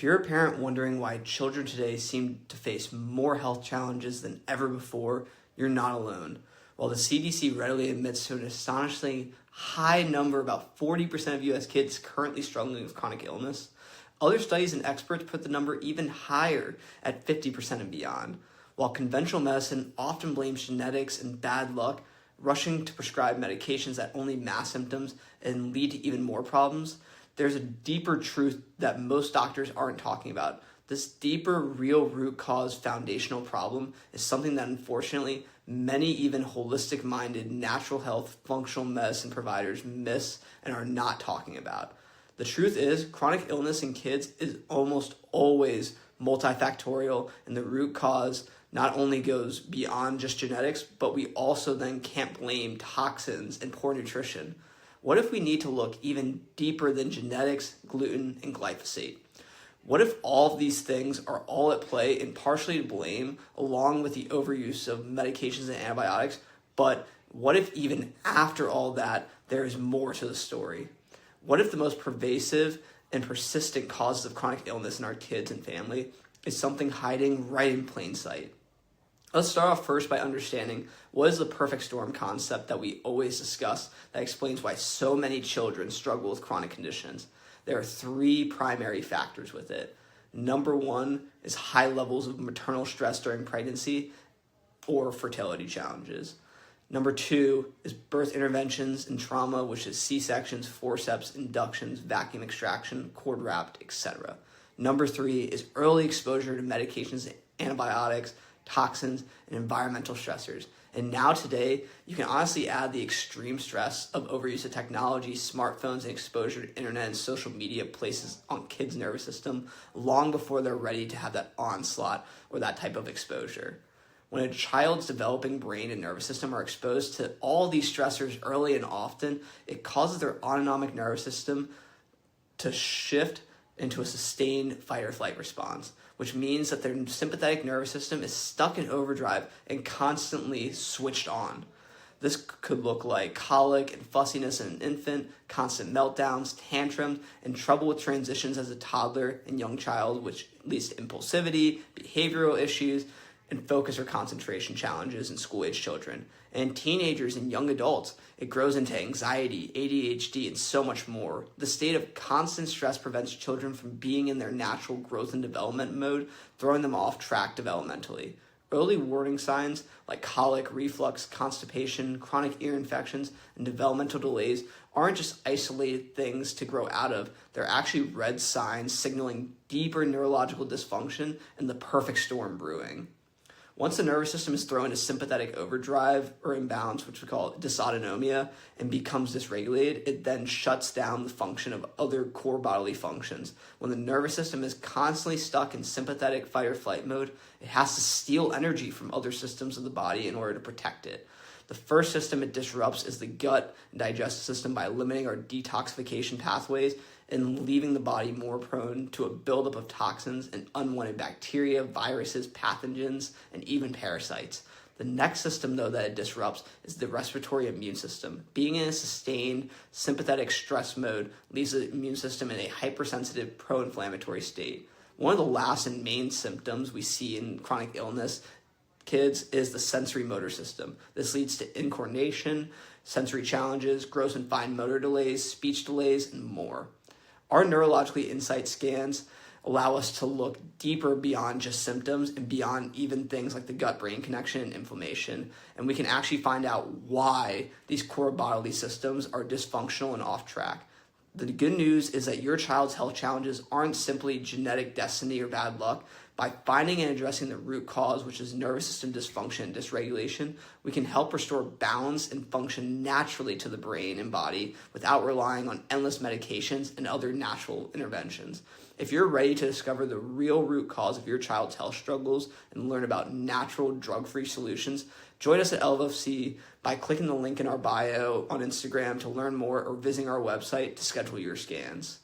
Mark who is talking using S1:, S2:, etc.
S1: If you're a parent wondering why children today seem to face more health challenges than ever before, you're not alone. While the CDC readily admits to an astonishingly high number, about 40% of U.S. kids currently struggling with chronic illness, other studies and experts put the number even higher at 50% and beyond. While conventional medicine often blames genetics and bad luck, rushing to prescribe medications that only mask symptoms and lead to even more problems, there's a deeper truth that most doctors aren't talking about. This deeper, real root cause foundational problem is something that unfortunately many even holistic-minded natural health functional medicine providers miss and are not talking about. The truth is, chronic illness in kids is almost always multifactorial, and the root cause not only goes beyond just genetics, but we also then can't blame toxins and poor nutrition. What if we need to look even deeper than genetics, gluten, and glyphosate? What if all of these things are all at play and partially to blame, along with the overuse of medications and antibiotics? But what if even after all that, there is more to the story? What if the most pervasive and persistent causes of chronic illness in our kids and family is something hiding right in plain sight? Let's start off first by understanding what is the perfect storm concept that we always discuss that explains why so many children struggle with chronic conditions. There are three primary factors with it. Number one is high levels of maternal stress during pregnancy or fertility challenges. Number two is birth interventions and trauma, which is C-sections, forceps, inductions, vacuum extraction, cord wrapped, etc. Number three is early exposure to medications, antibiotics, toxins, and environmental stressors. And now today, you can honestly add the extreme stress of overuse of technology, smartphones, and exposure to internet and social media places on kids' nervous system long before they're ready to have that onslaught or that type of exposure. When a child's developing brain and nervous system are exposed to all these stressors early and often, it causes their autonomic nervous system to shift into a sustained fight or flight response, which means that their sympathetic nervous system is stuck in overdrive and constantly switched on. This could look like colic and fussiness in an infant, constant meltdowns, tantrums, and trouble with transitions as a toddler and young child, which leads to impulsivity, behavioral issues, and focus or concentration challenges in school-age children. And teenagers and young adults, it grows into anxiety, ADHD, and so much more. The state of constant stress prevents children from being in their natural growth and development mode, throwing them off track developmentally. Early warning signs like colic, reflux, constipation, chronic ear infections, and developmental delays aren't just isolated things to grow out of. They're actually red signs signaling deeper neurological dysfunction and the perfect storm brewing. Once the nervous system is thrown into sympathetic overdrive or imbalance, which we call dysautonomia, and becomes dysregulated, it then shuts down the function of other core bodily functions. When the nervous system is constantly stuck in sympathetic fight or flight mode, it has to steal energy from other systems of the body in order to protect it. The first system it disrupts is the gut and digestive system by limiting our detoxification pathways and leaving the body more prone to a buildup of toxins and unwanted bacteria, viruses, pathogens, and even parasites. The next system, though, that it disrupts is the respiratory immune system. Being in a sustained sympathetic stress mode leaves the immune system in a hypersensitive, pro-inflammatory state. One of the last and main symptoms we see in chronic illness kids is the sensory motor system. This leads to incoordination, sensory challenges, gross and fine motor delays, speech delays, and more. Our neurologically insight scans allow us to look deeper beyond just symptoms and beyond even things like the gut-brain connection and inflammation. And we can actually find out why these core bodily systems are dysfunctional and off track. The good news is that your child's health challenges aren't simply genetic destiny or bad luck. By finding and addressing the root cause, which is nervous system dysfunction and dysregulation, we can help restore balance and function naturally to the brain and body without relying on endless medications and other natural interventions. If you're ready to discover the real root cause of your child's health struggles and learn about natural drug-free solutions, join us at LFC by clicking the link in our bio on Instagram to learn more or visiting our website to schedule your scans.